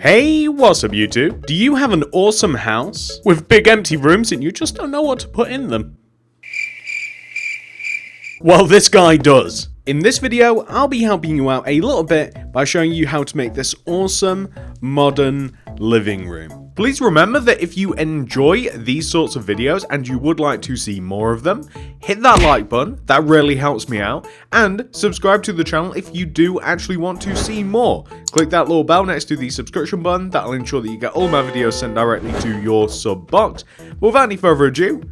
Hey, what's up YouTube? Do you have an awesome house with big empty rooms and you just don't know what to put in them? Well, this guy does. In this video, I'll be helping you out a little bit by showing you how to make this awesome, modern living room. Please remember that if you enjoy these sorts of videos and you would like to see more of them, hit that like button, that really helps me out, and subscribe to the channel if you do actually want to see more. Click that little bell next to the subscription button, that'll ensure that you get all my videos sent directly to your sub box. But without any further ado,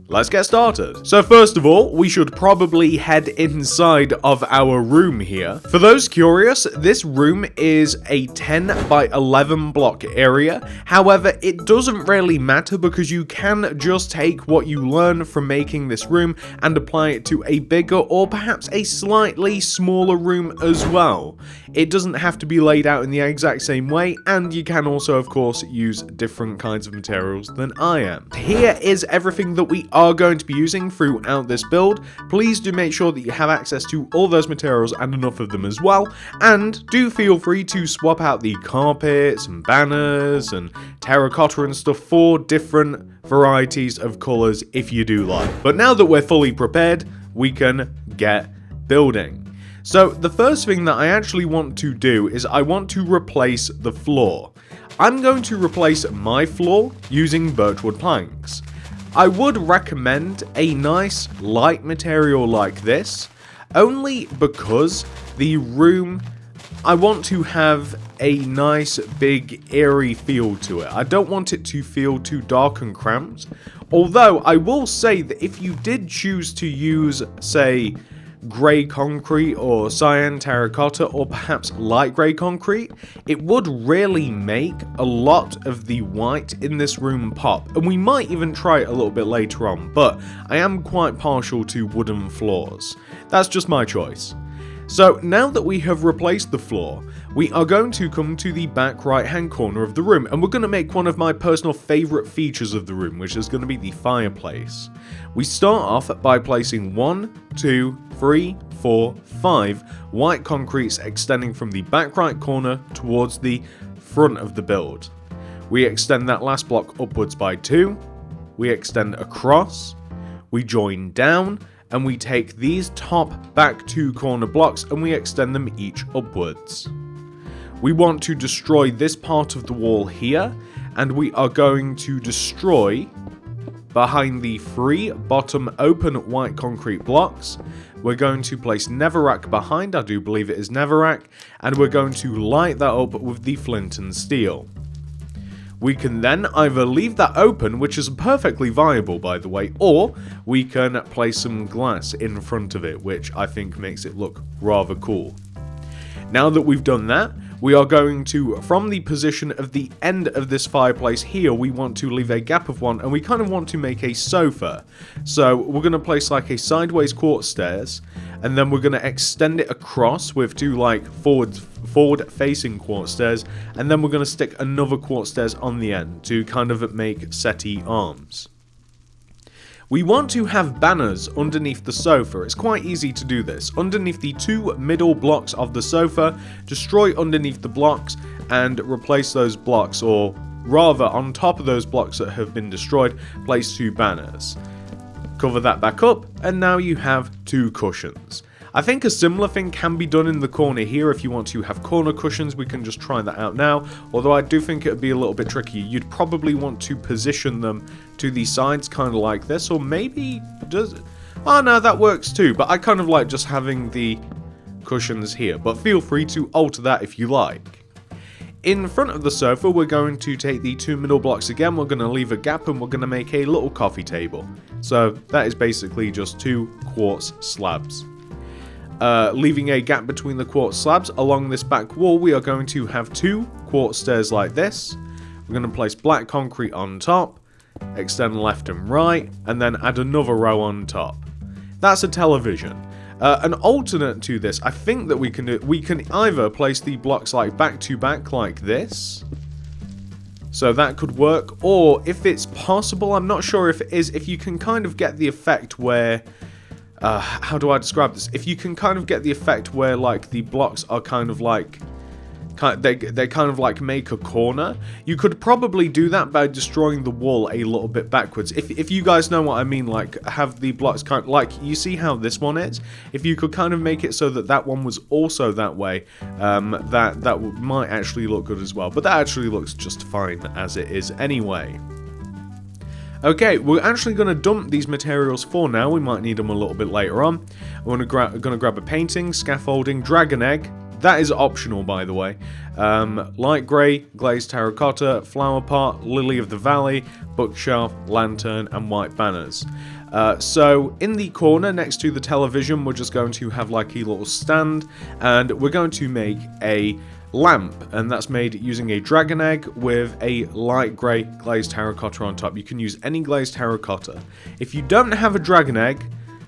let's get started. So first of all, we should probably head inside of our room here. For those curious, this room is a 10 by 11 block area. However, it doesn't really matter because you can just take what you learn from making this room and apply it to a bigger or perhaps a slightly smaller room as well. It doesn't have to be laid out in the exact same way, and you can also, of course, use different kinds of materials than I am. Here is everything that we are going to be using throughout this build. Please do make sure that you have access to all those materials and enough of them as well, and do feel free to swap out the carpets and banners and terracotta and stuff for different varieties of colours if you do like. But now that we're fully prepared, we can get building. So the first thing that I actually want to do is I want to replace the floor. I'm going to replace my floor using birchwood planks. I would recommend a nice light material like this, only because the room, I want to have a nice big eerie feel to it. I don't want it to feel too dark and cramped, although I will say that if you did choose to use, say, grey concrete or cyan terracotta or perhaps light grey concrete, it would really make a lot of the white in this room pop, and we might even try it a little bit later on, but I am quite partial to wooden floors. That's just my choice. So now that we have replaced the floor, we are going to come to the back right hand corner of the room, and we're going to make one of my personal favourite features of the room, which is going to be the fireplace. We start off by placing 1, 2, 3, 4, 5 white concretes extending from the back right corner towards the front of the build. We extend that last block upwards by 2, we extend across, we join down, and we take these top back 2 corner blocks and we extend them each upwards. We want to destroy this part of the wall here, and we are going to destroy behind the 3 bottom open white concrete blocks. We're going to place netherrack behind, I do believe it is netherrack, and we're going to light that up with the flint and steel. We can then either leave that open, which is perfectly viable by the way, or we can place some glass in front of it, which I think makes it look rather cool. Now that we've done that, we are going to, from the position of the end of this fireplace here, we want to leave a gap of 1, and we kind of want to make a sofa. So we're going to place like a sideways quartz stairs, and then we're going to extend it across with 2 like forward facing quartz stairs, and then we're going to stick another quartz stairs on the end to kind of make settee arms. We want to have banners underneath the sofa. It's quite easy to do this. Underneath the 2 middle blocks of the sofa, destroy underneath the blocks and replace those blocks, or rather on top of those blocks that have been destroyed, place 2 banners. Cover that back up, and now you have 2 cushions. I think a similar thing can be done in the corner here. If you want to have corner cushions, we can just try that out now. Although I do think it would be a little bit tricky. You'd probably want to position them to the sides kind of like this, or maybe does it? Oh no, that works too, but I kind of like just having the cushions here, but feel free to alter that if you like. In front of the sofa, we're going to take the 2 middle blocks again, we're going to leave a gap, and we're going to make a little coffee table. So that is basically just 2 quartz slabs. Leaving a gap between the quartz slabs along this back wall, we are going to have 2 quartz stairs like this. We're going to place black concrete on top, extend left and right, and then add another row on top. That's a television. An alternate to this, I think that we can either place the blocks like back to back like this. So that could work, or if it's possible, I'm not sure if it is, if you can kind of get the effect where how do I describe this? If you can kind of get the effect where like the blocks are kind of they kind of like make a corner. You could probably do that by destroying the wall a little bit backwards. If you guys know what I mean, like have the blocks kind of like, you see how this one is? If you could kind of make it so that that one was also that way, that might actually look good as well. But that actually looks just fine as it is anyway. Okay, we're actually going to dump these materials for now. We might need them a little bit later on. We're going to grab a painting, scaffolding, dragon egg. That is optional, by the way. Light grey, glazed terracotta, flower pot, lily of the valley, bookshelf, lantern, and white banners. So in the corner next to the television, we're just going to have like a little stand, and we're going to make a lamp, and that's made using a dragon egg with a light grey glazed terracotta on top. You can use any glazed terracotta. If you don't have a dragon egg,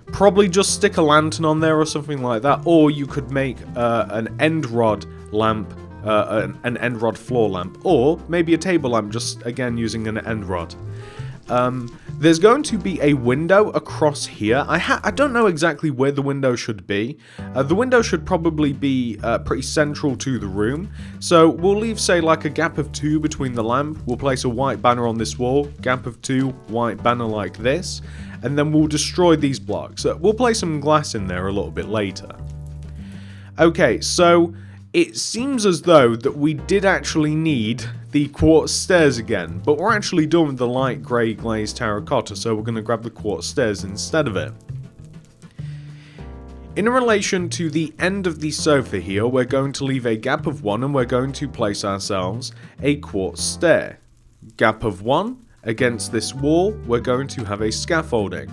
probably just stick a lantern on there or something like that, or you could make an end rod lamp, an end rod floor lamp, or maybe a table lamp, just again using an end rod. There's going to be a window across here. I don't know exactly where the window should be. The window should probably be pretty central to the room. So we'll leave, say, like a gap of 2 between the lamp. We'll place a white banner on this wall, gap of 2, white banner like this. And then we'll destroy these blocks. We'll place some glass in there a little bit later. Okay, so it seems as though that we did actually need the quartz stairs again, but we're actually done with the light grey glazed terracotta, so we're going to grab the quartz stairs instead of it. In relation to the end of the sofa here, we're going to leave a gap of 1, and we're going to place ourselves a quartz stair. Gap of 1, against this wall, we're going to have a scaffolding.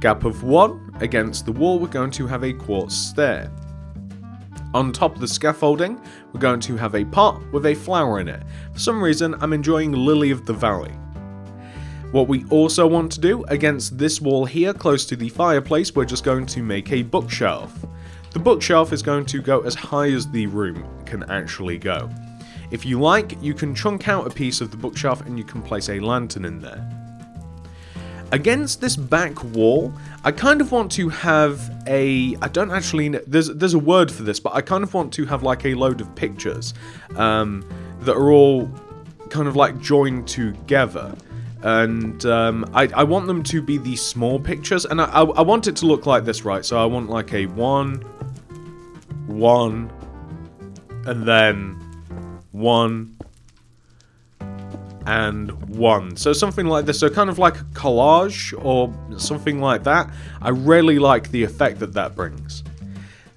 Gap of 1, against the wall, we're going to have a quartz stair. On top of the scaffolding, we're going to have a pot with a flower in it. For some reason, I'm enjoying Lily of the Valley. What we also want to do, against this wall here, close to the fireplace, we're just going to make a bookshelf. The bookshelf is going to go as high as the room can actually go. If you like, you can chunk out a piece of the bookshelf and you can place a lantern in there. Against this back wall, I kind of want to have a, I don't actually know, there's a word for this, but I kind of want to have like a load of pictures that are all kind of like joined together. And I want them to be these small pictures, and I want it to look like this, right? So I want like a 1, 1, and then 1, and 1. So something like this. So kind of like a collage or something like that. I really like the effect that that brings.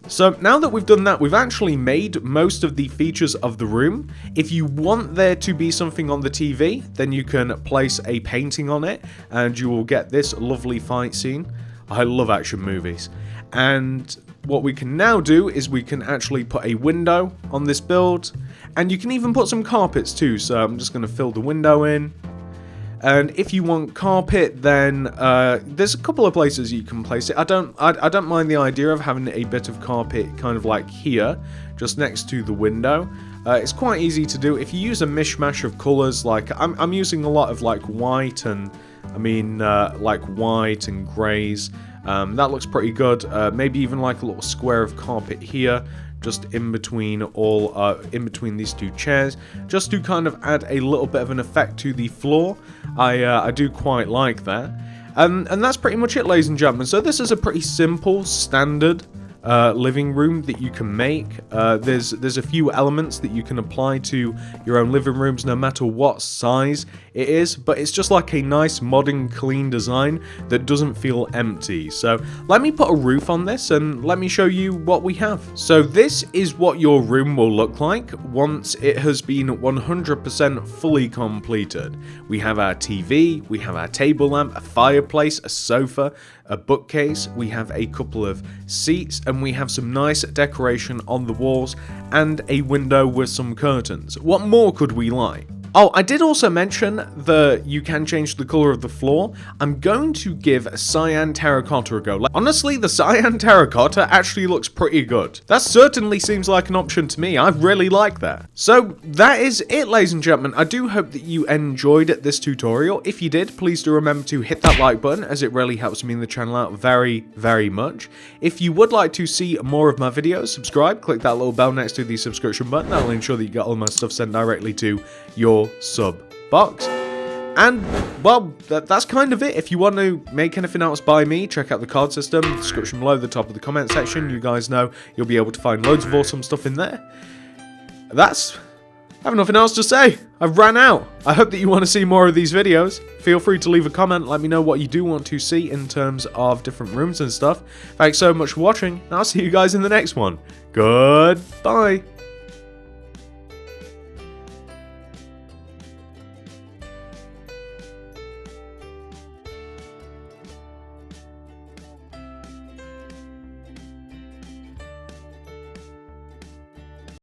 So now that we've done that, we've actually made most of the features of the room. If you want there to be something on the TV, then you can place a painting on it and you will get this lovely fight scene. I love action movies. And what we can now do is we can actually put a window on this build, and you can even put some carpets too. So I'm just going to fill the window in. And if you want carpet, then there's a couple of places you can place it. I don't mind the idea of having a bit of carpet kind of like here, just next to the window. It's quite easy to do. If you use a mishmash of colors, like I'm using a lot of like white and like white and grays. That looks pretty good. Maybe even like a little square of carpet here, just in between these two chairs, just to kind of add a little bit of an effect to the floor. I do quite like that. And that's pretty much it, ladies and gentlemen. So this is a pretty simple, standard living room that you can make. There's a few elements that you can apply to your own living rooms, no matter what size it is, but it's just like a nice, modern, clean design that doesn't feel empty. So let me put a roof on this and let me show you what we have. So this is what your room will look like once it has been 100% fully completed. We have our TV, we have our table lamp, a fireplace, a sofa, a bookcase, we have a couple of seats, and we have some nice decoration on the walls and a window with some curtains. What more could we like? Oh, I did also mention that you can change the color of the floor. I'm going to give cyan terracotta a go. Like, honestly, the cyan terracotta actually looks pretty good. That certainly seems like an option to me. I really like that. So that is it, ladies and gentlemen. I do hope that you enjoyed this tutorial. If you did, please do remember to hit that like button, as it really helps me and the channel out very, very much. If you would like to see more of my videos, subscribe, click that little bell next to the subscription button. That'll ensure that you get all my stuff sent directly to your sub box. And, well, that's kind of it. If you want to make anything else by me, check out the card system, the description below, the top of the comment section. You guys know you'll be able to find loads of awesome stuff in there. I have nothing else to say. I've ran out. I hope that you want to see more of these videos. Feel free to leave a comment. Let me know what you do want to see in terms of different rooms and stuff. Thanks so much for watching, and I'll see you guys in the next one. Goodbye.